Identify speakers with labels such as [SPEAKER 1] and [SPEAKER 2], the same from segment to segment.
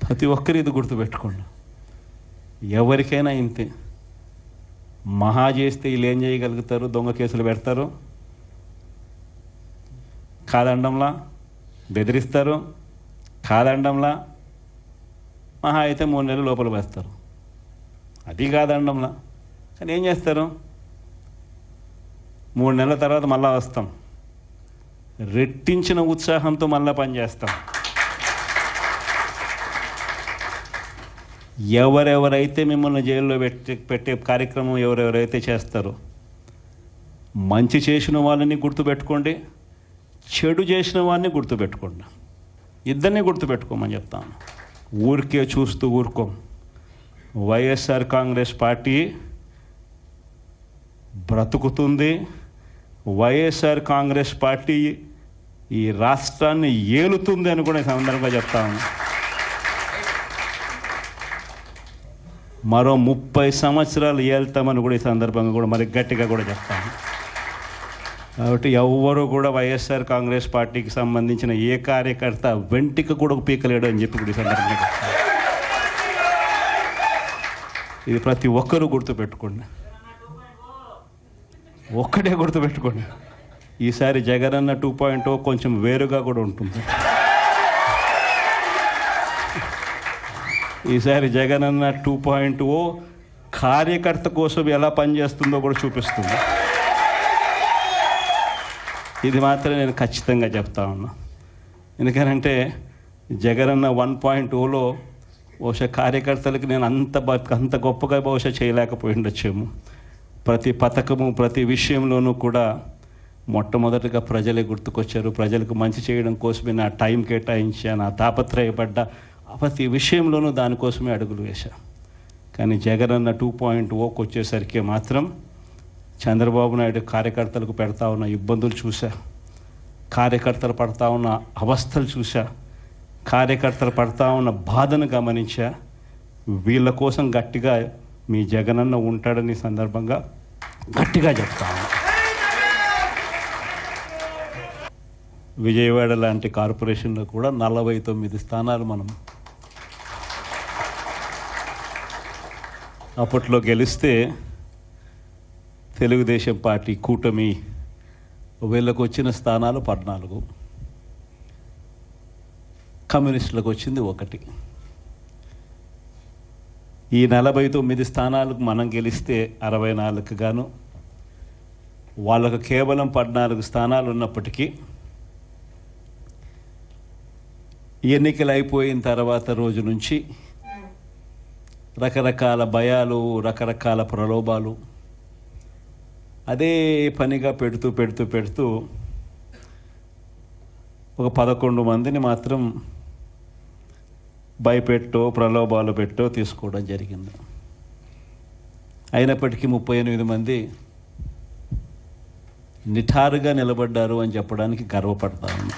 [SPEAKER 1] ప్రతి ఒక్కరు ఇది గుర్తుపెట్టుకోండి. ఎవరికైనా ఇంతే. మహా చేస్తే వీళ్ళు ఏం చేయగలుగుతారు? దొంగ కేసులు పెడతారు, కాదండంలా బెదిరిస్తారు, కాదండంలా మహా అయితే 3 నెలలు లోపల వేస్తారు. అది కాదండంలా. కానీ ఏం చేస్తారు? 3 నెలల తర్వాత మళ్ళా వస్తాం, రెట్టించిన ఉత్సాహంతో మళ్ళా పనిచేస్తాం. ఎవరెవరైతే మిమ్మల్ని జైల్లో పెట్టే కార్యక్రమం ఎవరెవరైతే చేస్తారో, మంచి చేసిన వాళ్ళని గుర్తుపెట్టుకోండి, చెడు చేసిన వాడిని గుర్తుపెట్టుకోండి. ఇద్దరిని గుర్తుపెట్టుకోమని చెప్తాను. ఊరికే చూస్తూ ఊరుకోం. వైఎస్ఆర్ కాంగ్రెస్ పార్టీ బ్రతుకుతుంది. వైఎస్ఆర్ కాంగ్రెస్ పార్టీ ఈ రాష్ట్రాన్ని ఏలుతుంది అని కూడా సందర్భంగా చెప్తాను. మరో 30 సంవత్సరాలు ఏళ్తామని కూడా ఈ సందర్భంగా కూడా మరి గట్టిగా కూడా చెప్తాను. కాబట్టి ఎవ్వరూ కూడా వైఎస్ఆర్ కాంగ్రెస్ పార్టీకి సంబంధించిన ఏ కార్యకర్త వెంటిక కూడా పీకలేడు అని చెప్పి కూడా ఈ సందర్భంగా చెప్తాను. ఇది ప్రతి ఒక్కరూ గుర్తుపెట్టుకోండి. ఒక్కటే గుర్తుపెట్టుకోండి, ఈసారి జగనన్న 2.0 కొంచెం వేరుగా కూడా ఉంటుంది. ఈసారి జగనన్న 2.0 కార్యకర్త కోసం ఎలా పనిచేస్తుందో కూడా చూపిస్తుంది. ఇది మాత్రం నేను ఖచ్చితంగా చెప్తా ఉన్నా. ఎందుకనంటే జగనన్న 1.0లో బహుశా కార్యకర్తలకు నేను అంత గొప్పగా బహుశా చేయలేకపోయి ఉండొచ్చేమో. ప్రతి పథకము ప్రతి విషయంలోనూ కూడా మొట్టమొదటిగా ప్రజలే గుర్తుకొచ్చారు. ప్రజలకు మంచి చేయడం కోసమే నా టైం కేటాయించా, నా తాపత్రయపడ్డా, ప్రతి విషయంలోనూ దానికోసమే అడుగులు వేశా. కానీ జగనన్న 2.0కి వచ్చేసరికి మాత్రం చంద్రబాబు నాయుడు కార్యకర్తలకు పెడతా ఉన్న ఇబ్బందులు చూసా, కార్యకర్తలు పడతా ఉన్న అవస్థలు చూసా, కార్యకర్తలు పడతా ఉన్న బాధను గమనించా. వీళ్ళ కోసం గట్టిగా మీ జగనన్న ఉంటాడని సందర్భంగా గట్టిగా చెప్తాను. విజయవాడ లాంటి కార్పొరేషన్లో కూడా 49 స్థానాలు మనం అప్పట్లో గెలిస్తే తెలుగుదేశం పార్టీ కూటమి వీళ్ళకు వచ్చిన స్థానాలు 14, కమ్యూనిస్టులకు వచ్చింది 1. ఈ 49 స్థానాలకు మనం గెలిస్తే 64కు గాను వాళ్ళకు కేవలం 14 స్థానాలు ఉన్నప్పటికీ ఎన్నికలు అయిపోయిన తర్వాత రోజు నుంచి రకరకాల భయాలు, రకరకాల ప్రలోభాలు అదే పనిగా పెడుతూ ఒక 11 మందిని మాత్రం భయపెట్టో ప్రలోభాలు పెట్టో తీసుకోవడం జరిగింది. అయినప్పటికీ 38 మంది నిఠారుగా నిలబడ్డారు అని చెప్పడానికి గర్వపడతాను.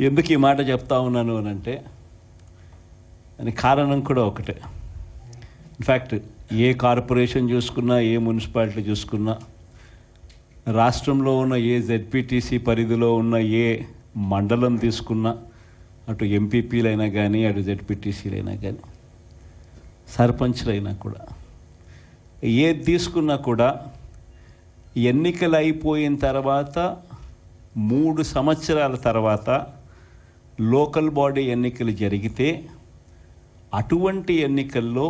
[SPEAKER 1] ఎందుకు ఈ మాట చెప్తా ఉన్నాను అని అంటే దానికి కారణం కూడా ఒకటే. ఇన్ఫ్యాక్ట్ ఏ కార్పొరేషన్ చూసుకున్నా, ఏ మున్సిపాలిటీ చూసుకున్నా, రాష్ట్రంలో ఉన్న ఏ జెడ్పీటీసీ పరిధిలో ఉన్న ఏ మండలం తీసుకున్నా, అటు ఎంపీపీలైనా కానీ, అటు జెడ్పీటీసీలైనా కానీ, సర్పంచ్లైనా కూడా, ఏది తీసుకున్నా కూడా ఎన్నికలు అయిపోయిన తర్వాత 3 సంవత్సరాల తర్వాత లోకల్ బాడీ ఎన్నికలు జరిగితే అటువంటి ఎన్నికల్లో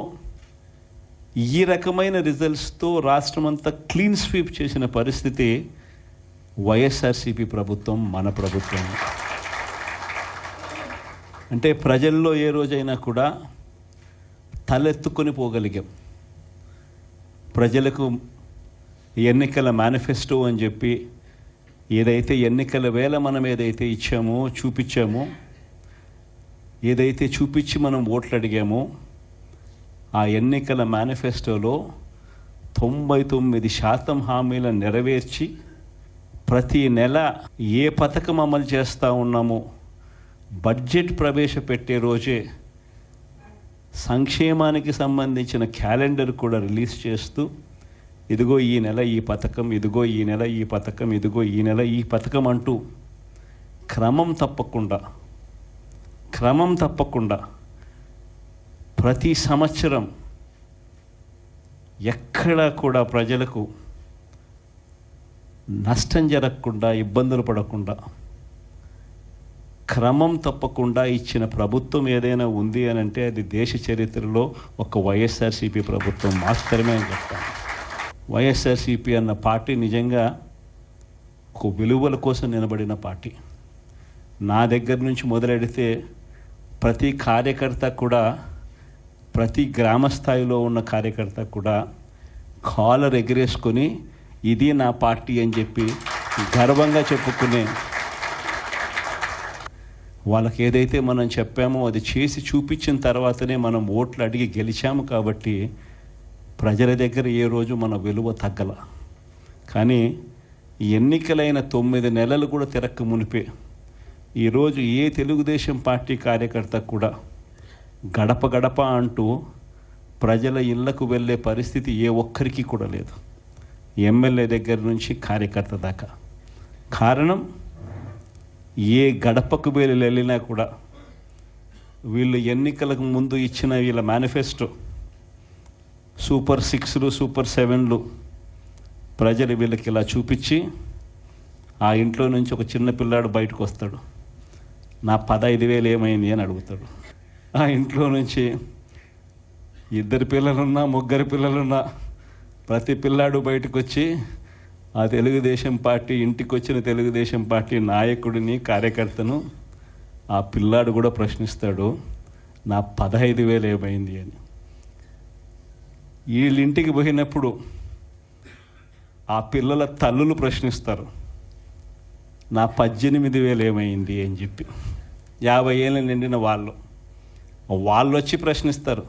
[SPEAKER 1] ఈ రకమైన రిజల్ట్స్తో రాష్ట్రమంతా క్లీన్ స్వీప్ చేసిన పరిస్థితి వైఎస్ఆర్సీపీ ప్రభుత్వం, మన ప్రభుత్వం. అంటే ప్రజల్లో ఏ రోజైనా కూడా తలెత్తుకొని పోగలిగాం. ప్రజలకు ఎన్నికల మేనిఫెస్టో అని చెప్పి ఏదైతే ఎన్నికల వేళ మనం ఏదైతే ఇచ్చామో, చూపించామో, ఏదైతే చూపించి మనం ఓట్లు అడిగామో, ఆ ఎన్నికల మేనిఫెస్టోలో 99% హామీలను నెరవేర్చి ప్రతి నెల ఏ పథకం అమలు చేస్తూ ఉన్నామో బడ్జెట్ ప్రవేశపెట్టే రోజే సంక్షేమానికి సంబంధించిన క్యాలెండర్ కూడా రిలీజ్ చేస్తూ, ఇదిగో ఈ నెల ఈ పథకం, ఇదిగో ఈ నెల ఈ పథకం, ఇదిగో ఈ నెల ఈ పథకం అంటూ క్రమం తప్పకుండా ప్రతి సంవత్సరం ఎక్కడా కూడా ప్రజలకు నష్టం జరగకుండా, ఇబ్బందులు పడకుండా క్రమం తప్పకుండా ఇచ్చిన ప్రభుత్వం ఏదైనా ఉంది అని అంటే అది దేశ చరిత్రలో ఒక వైఎస్ఆర్సీపీ ప్రభుత్వం మాత్రమే అని చెప్తాను. వైఎస్ఆర్సీపీ అన్న పార్టీ నిజంగా ఒక విలువల కోసం నిలబడిన పార్టీ. నా దగ్గర నుంచి మొదలెడితే ప్రతి కార్యకర్త కూడా, ప్రతి గ్రామ స్థాయిలో ఉన్న కార్యకర్త కూడా కాలర్ ఎగిరేసుకొని ఇది నా పార్టీ అని చెప్పి గర్వంగా చెప్పుకునే వాళ్ళకి ఏదైతే మనం చెప్పామో అది చేసి చూపించిన తర్వాతనే మనం ఓట్లు అడిగి గెలిచాము. కాబట్టి ప్రజల దగ్గర ఏ రోజు మన విలువ తగ్గల. కానీ ఎన్నికలైన 9 నెలలు కూడా తిరక్క మునిపే ఈరోజు ఏ తెలుగుదేశం పార్టీ కార్యకర్త కూడా గడప గడప అంటూ ప్రజల ఇళ్లకు వెళ్ళే పరిస్థితి ఏ ఒక్కరికి కూడా లేదు, ఎమ్మెల్యే దగ్గర నుంచి కార్యకర్త దాకా. కారణం, ఏ గడపకు వెళ్ళినా కూడా వీళ్ళు ఎన్నికలకు ముందు ఇచ్చిన వీళ్ళ మేనిఫెస్టో సూపర్ 6లు, సూపర్ 7లు ప్రజలు వీళ్ళకి ఇలా చూపించి ఆ ఇంట్లో నుంచి ఒక చిన్న పిల్లాడు బయటకు వస్తాడు, నా 15,000 ఏమైంది అని అడుగుతాడు. ఆ ఇంట్లో నుంచి 2 పిల్లలున్నా 3 పిల్లలున్నా ప్రతి పిల్లాడు బయటకు వచ్చి ఆ తెలుగుదేశం పార్టీ ఇంటికి వచ్చిన తెలుగుదేశం పార్టీ నాయకుడిని, కార్యకర్తను ఆ పిల్లాడు కూడా ప్రశ్నిస్తాడు, నా 15,000 ఏమైంది అని. వీళ్ళింటికి పోయినప్పుడు ఆ పిల్లల తల్లులు ప్రశ్నిస్తారు, నా 18,000 ఏమైంది అని చెప్పి. 50 ఏళ్ళు నిండిన వాళ్ళు వచ్చి ప్రశ్నిస్తారు,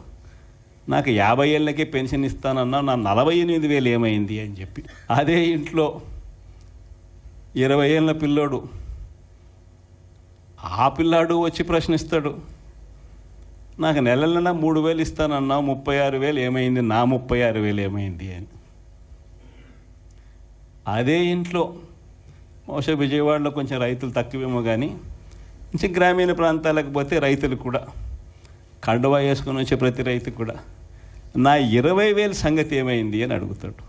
[SPEAKER 1] నాకు 50 ఏళ్ళకే పెన్షన్ ఇస్తానన్నా నా 48,000 ఏమైంది అని చెప్పి. అదే ఇంట్లో 20 ఏళ్ళ పిల్లోడు, ఆ పిల్లాడు వచ్చి ప్రశ్నిస్తాడు, నాకు నెలలన్నా 3,000 ఇస్తానన్నా 36,000 ఏమైంది, నా 36,000 ఏమైంది అని. అదే ఇంట్లో బహుశా విజయవాడలో కొంచెం రైతులు తక్కువేమో కానీ కొంచెం గ్రామీణ ప్రాంతాలకు పోతే రైతులు కూడా, కండువా వేసుకొని వచ్చే ప్రతి రైతు కూడా నా 20,000 సంగతి ఏమైంది అని అడుగుతాడు.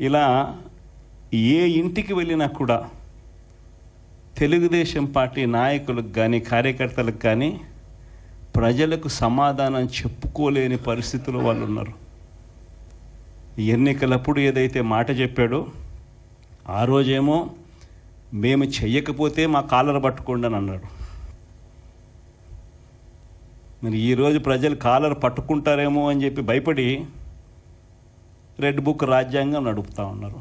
[SPEAKER 1] ఇలా ఏ ఇంటికి వెళ్ళినా కూడా తెలుగుదేశం పార్టీ నాయకులకు కానీ, కార్యకర్తలకు కానీ ప్రజలకు సమాధానం చెప్పుకోలేని పరిస్థితుల్లో వాళ్ళు ఉన్నారు. ఎన్నికలప్పుడు ఏదైతే మాట చెప్పాడో ఆ రోజేమో మేము చెయ్యకపోతే మా కాలర్ పట్టుకోండి అని అన్నాడు. మరి ఈరోజు ప్రజలు కాలర్ పట్టుకుంటారేమో అని చెప్పి భయపడి రెడ్ బుక్ రాజ్యాంగం నడుపుతూ ఉన్నారు.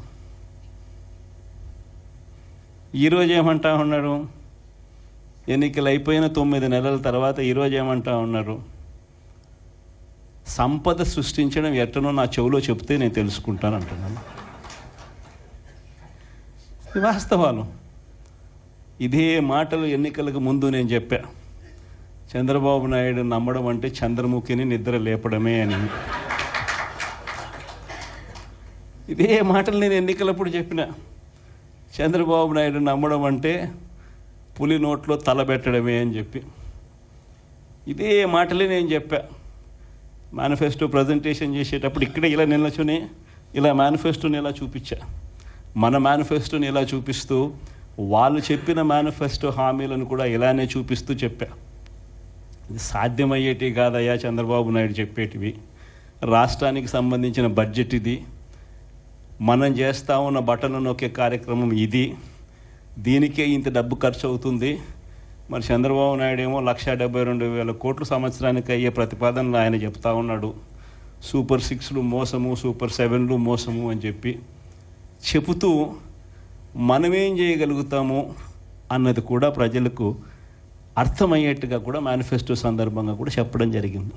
[SPEAKER 1] ఈరోజు ఏమంటా ఉన్నారు, ఎన్నికలు అయిపోయిన 9 నెలల తర్వాత ఈరోజు ఏమంటా ఉన్నారు, సంపద సృష్టించడం ఎట్టనో నా చెవిలో చెప్తే నేను తెలుసుకుంటాను అంటున్నాను. వాస్తవాలు. ఇదే మాటలు ఎన్నికలకు ముందు నేను చెప్పా, చంద్రబాబు నాయుడు నమ్మడం అంటే చంద్రముఖిని నిద్ర లేపడమే అని. ఇదే మాటలు నేను ఎన్నికలప్పుడు చెప్పిన, చంద్రబాబు నాయుడు నమ్మడం అంటే పులి నోట్లో తలబెట్టడమే అని చెప్పి. ఇదే మాటలే నేను చెప్పా మేనిఫెస్టో ప్రజెంటేషన్ చేసేటప్పుడు. ఇక్కడే ఇలా నిల్చుని ఇలా మేనిఫెస్టోని ఇలా చూపించా, మన మేనిఫెస్టోని ఇలా చూపిస్తూ వాళ్ళు చెప్పిన మేనిఫెస్టో హామీలను కూడా ఇలానే చూపిస్తూ చెప్పా. ఇది సాధ్యమయ్యేటివి కాదయ్యా చంద్రబాబు నాయుడు చెప్పేటివి. రాష్ట్రానికి సంబంధించిన బడ్జెట్ ఇది, మనం చేస్తూ ఉన్న బటన్లు నొక్కే కార్యక్రమం ఇది, దీనికే ఇంత డబ్బు ఖర్చు అవుతుంది. మరి చంద్రబాబు నాయుడు ఏమో 1,72,000 కోట్లు సంవత్సరానికి అయ్యే ప్రతిపాదనలు ఆయన చెప్తా ఉన్నాడు. సూపర్ 6లు మోసము, సూపర్ 7లు మోసము అని చెప్పి చెబుతూ మనమేం చేయగలుగుతాము అన్నది కూడా ప్రజలకు అర్థమయ్యేట్టుగా కూడా మేనిఫెస్టో సందర్భంగా కూడా చెప్పడం జరిగింది.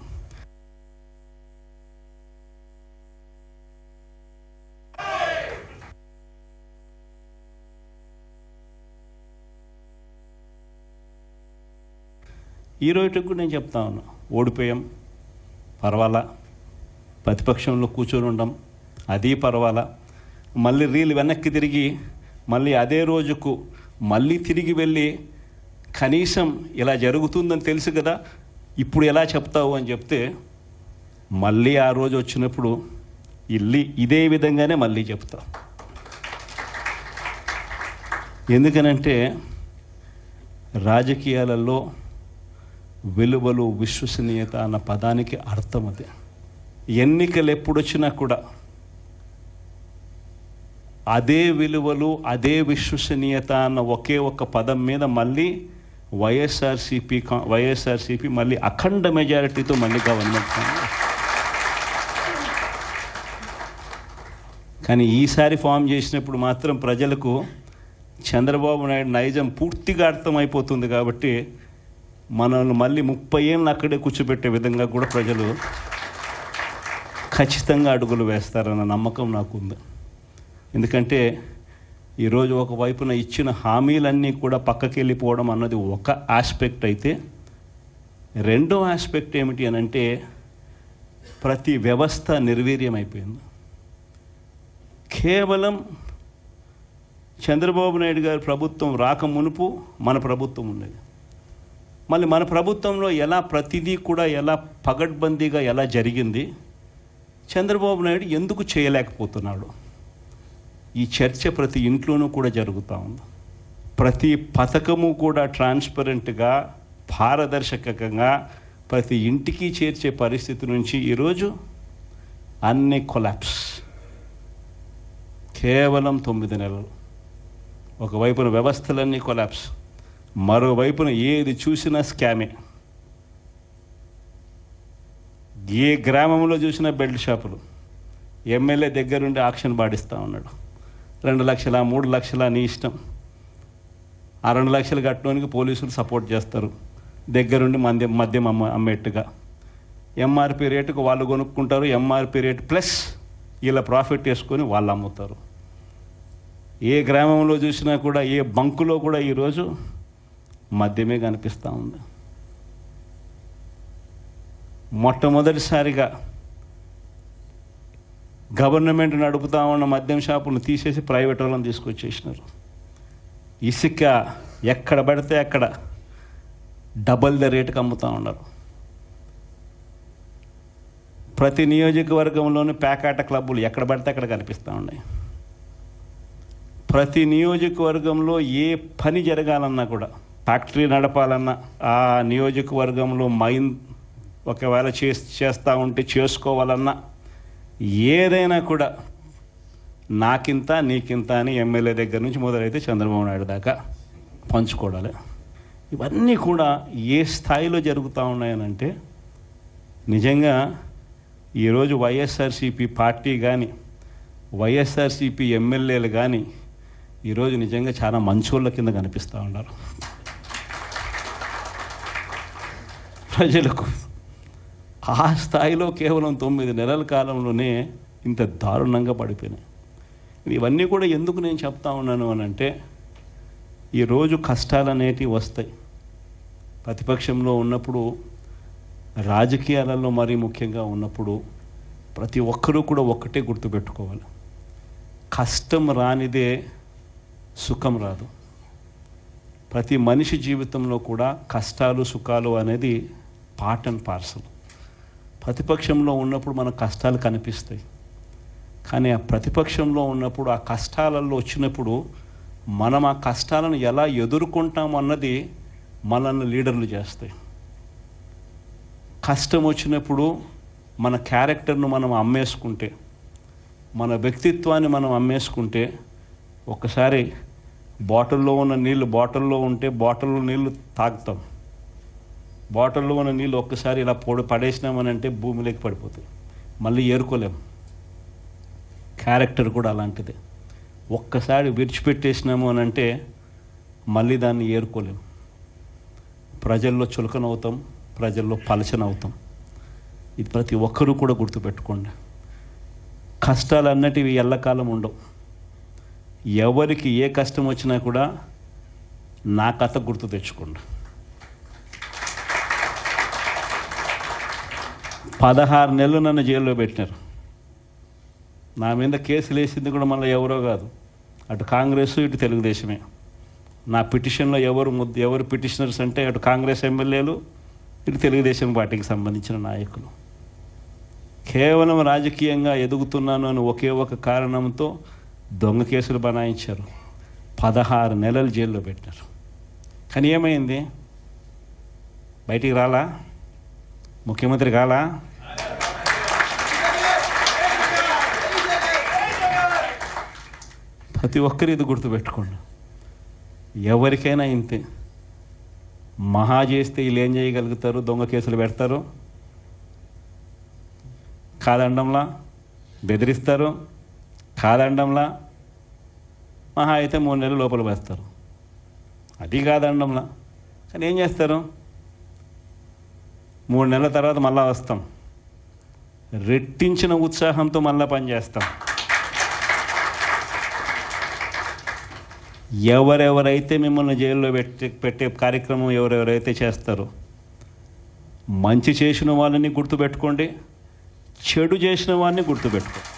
[SPEAKER 1] ఈ రోజుకి కూడా నేను చెప్తా ఉన్నా, ఓడిపోయాం పర్వాలా, ప్రతిపక్షంలో కూర్చొని ఉండం అది పర్వాలా, మళ్ళీ రీలు వెనక్కి తిరిగి మళ్ళీ అదే రోజుకు మళ్ళీ తిరిగి వెళ్ళి కనీసం ఇలా జరుగుతుందని తెలుసు కదా, ఇప్పుడు ఎలా చెప్తావు అని చెప్తే మళ్ళీ ఆ రోజు వచ్చినప్పుడు ఇదే విధంగానే మళ్ళీ చెప్తా. ఎందుకనంటే రాజకీయాలలో విలువలు, విశ్వసనీయత అన్న పదానికి అర్థం అదే. ఎన్నికలు ఎప్పుడొచ్చినా కూడా అదే విలువలు, అదే విశ్వసనీయత అన్న ఒకే ఒక పదం మీద మళ్ళీ వైఎస్ఆర్సీపీ మళ్ళీ అఖండ మెజారిటీతో మళ్ళీ గవర్నమెంట్. కానీ ఈసారి ఫామ్ చేసినప్పుడు మాత్రం ప్రజలకు చంద్రబాబు నాయుడు నైజం పూర్తిగా అర్థమైపోతుంది. కాబట్టి మనల్ని మళ్ళీ 30 ఏళ్ళు అక్కడే కూర్చోబెట్టే విధంగా కూడా ప్రజలు ఖచ్చితంగా అడుగులు వేస్తారన్న నమ్మకం నాకుంది. ఎందుకంటే ఈరోజు ఒకవైపున ఇచ్చిన హామీలన్నీ కూడా పక్కకి వెళ్ళిపోవడం అన్నది ఒక ఆస్పెక్ట్ అయితే, రెండో ఆస్పెక్ట్ ఏమిటి అని అంటే ప్రతి వ్యవస్థ నిర్వీర్యం అయిపోయింది. కేవలం చంద్రబాబు నాయుడు గారి ప్రభుత్వం రాక మునుపు మన ప్రభుత్వం ఉండేది. మళ్ళీ మన ప్రభుత్వంలో ఎలా ప్రతిదీ కూడా ఎలా పగడ్బందీగా ఎలా జరిగింది, చంద్రబాబు నాయుడు ఎందుకు చేయలేకపోతున్నాడు, ఈ చర్చ ప్రతి ఇంట్లోనూ కూడా జరుగుతూ ఉంది. ప్రతి పథకము కూడా ట్రాన్స్పరెంట్గా, పారదర్శకంగా ప్రతి ఇంటికి చేర్చే పరిస్థితి నుంచి ఈరోజు అన్ని కొలాప్స్. కేవలం 9 నెలలు. ఒకవైపున వ్యవస్థలన్నీ కొలాప్స్, మరోవైపున ఏది చూసినా స్కామే. ఏ గ్రామంలో చూసినా బెల్ట్ షాపులు. ఎమ్మెల్యే దగ్గరుండి ఆక్షన్ పాడిస్తూ ఉన్నాడు. 2 లక్షల 3 లక్షల నీ ఇష్టం. ఆ 2 లక్షలు కట్టడానికి పోలీసులు సపోర్ట్ చేస్తారు, దగ్గరుండి మద్యం అమ్మేట్టుగా. ఎంఆర్పి రేటుకు వాళ్ళు కొనుక్కుంటారు, ఎంఆర్పి రేటు ప్లస్ ఇలా ప్రాఫిట్ వేసుకొని వాళ్ళు అమ్ముతారు. ఏ గ్రామంలో చూసినా కూడా, ఏ బంకులో కూడా ఈరోజు మద్యమే కనిపిస్తూ ఉంది. మొట్టమొదటిసారిగా గవర్నమెంట్ నడుపుతా ఉన్న మద్యం షాపులను తీసేసి ప్రైవేట్ వాళ్ళని తీసుకొచ్చేసినారు. ఇసుక ఎక్కడ పడితే అక్కడ డబల్ ద రేటుకి అమ్ముతూ ఉన్నారు. ప్రతి నియోజకవర్గంలోని పేకాట క్లబ్బులు ఎక్కడ పడితే అక్కడ కనిపిస్తూ ఉన్నాయి. ప్రతి నియోజకవర్గంలో ఏ పని జరగాలన్నా కూడా, ఫ్యాక్టరీ నడపాలన్నా, ఆ నియోజకవర్గంలో మైన్ ఒకవేళ చేస్తూ ఉంటే చేసుకోవాలన్నా, ఏదైనా కూడా నాకింత నీకింత అని ఎమ్మెల్యే దగ్గర నుంచి మొదలైతే చంద్రబాబు నాయుడు దాకా పంచుకోవడాలి. ఇవన్నీ కూడా ఏ స్థాయిలో జరుగుతూ ఉన్నాయనంటే, నిజంగా ఈరోజు వైఎస్ఆర్సీపీ పార్టీ కానీ, వైఎస్ఆర్సీపీ ఎమ్మెల్యేలు కానీ ఈరోజు నిజంగా చాలా మంచోళ్ళ కింద కనిపిస్తూ ఉన్నారు. ప్రజలకు ఆ స్థాయిలో కేవలం 9 నెలల కాలంలోనే ఇంత దారుణంగా పడిపోయినాయి. ఇవన్నీ కూడా ఎందుకు నేను చెప్తా ఉన్నాను అని అంటే, ఈరోజు కష్టాలు అనేటివి వస్తాయి. ప్రతిపక్షంలో ఉన్నప్పుడు, రాజకీయాలలో మరీ ముఖ్యంగా ఉన్నప్పుడు ప్రతి ఒక్కరూ కూడా ఒక్కటే గుర్తుపెట్టుకోవాలి, కష్టం రానిదే సుఖం రాదు. ప్రతి మనిషి జీవితంలో కూడా కష్టాలు సుఖాలు అనేది పార్ట్ అండ్ పార్సల్. ప్రతిపక్షంలో ఉన్నప్పుడు మనకు కష్టాలు కనిపిస్తాయి, కానీ ఆ ప్రతిపక్షంలో ఉన్నప్పుడు, ఆ కష్టాలలో వచ్చినప్పుడు మనం ఆ కష్టాలను ఎలా ఎదుర్కొంటాం అన్నది మనల్ని లీడర్లు చేస్తాయి. కష్టం వచ్చినప్పుడు మన క్యారెక్టర్ను మనం అమ్మేసుకుంటే, మన వ్యక్తిత్వాన్ని మనం అమ్మేసుకుంటే, ఒక్కసారి బాటిల్లో ఉన్న నీళ్ళు బాటిల్లో ఉంటే బాటిల్లో నీళ్ళు తాగుతాం. బాటిల్లో ఉన్న నీళ్ళు ఒక్కసారి ఇలా పడేసినామని అంటే భూమిలోకి పడిపోతాయి, మళ్ళీ ఏరుకోలేం. క్యారెక్టర్ కూడా అలాంటిదే. ఒక్కసారి విడిచిపెట్టేసినాము అని అంటే మళ్ళీ దాన్ని ఏరుకోలేం. ప్రజల్లో చులకనవుతాం, ప్రజల్లో పలచనవుతాం. ఇది ప్రతి ఒక్కరూ కూడా గుర్తుపెట్టుకోండి. కష్టాలు అన్నటివి ఎల్లకాలం ఉండవు. ఎవరికి ఏ కష్టం వచ్చినా కూడా నా కథ గుర్తు తెచ్చుకోండి. 16 నెలలు నన్ను జైల్లో పెట్టినారు. నా మీద కేసులు వేసింది కూడా మళ్ళీ ఎవరో కాదు, అటు కాంగ్రెస్ ఇటు తెలుగుదేశమే. నా పిటిషన్లో ఎవరు పిటిషనర్స్ అంటే అటు కాంగ్రెస్ ఎమ్మెల్యేలు, ఇటు తెలుగుదేశం పార్టీకి సంబంధించిన నాయకులు. కేవలం రాజకీయంగా ఎదుగుతున్నాను అని ఒకే ఒక కారణంతో దొంగ కేసులు బనాయించారు. 16 నెలలు జైల్లో పెట్టారు. కానీ ఏమైంది? బయటికి రాలా? ముఖ్యమంత్రి కాలా? ప్రతి ఒక్కరు ఇది గుర్తుపెట్టుకోండి. ఎవరికైనా ఇంతే. మహా చేస్తే వీళ్ళు ఏం చేయగలుగుతారు? దొంగ కేసులు పెడతారు, కాదండంలా బెదిరిస్తారు, కాదండంలా మహా అయితే 3 నెలలు లోపల వేస్తారు. అది కాదండంలా. కానీ ఏం చేస్తారు? 3 నెలల తర్వాత మళ్ళా వస్తాం, రెట్టించిన ఉత్సాహంతో మళ్ళా పనిచేస్తాం. ఎవరెవరైతే మిమ్మల్ని జైల్లో పెట్టే కార్యక్రమం ఎవరెవరైతే చేస్తారో, మంచి చేసిన వాళ్ళని గుర్తుపెట్టుకోండి, చెడు చేసిన వాడిని గుర్తుపెట్టుకోండి.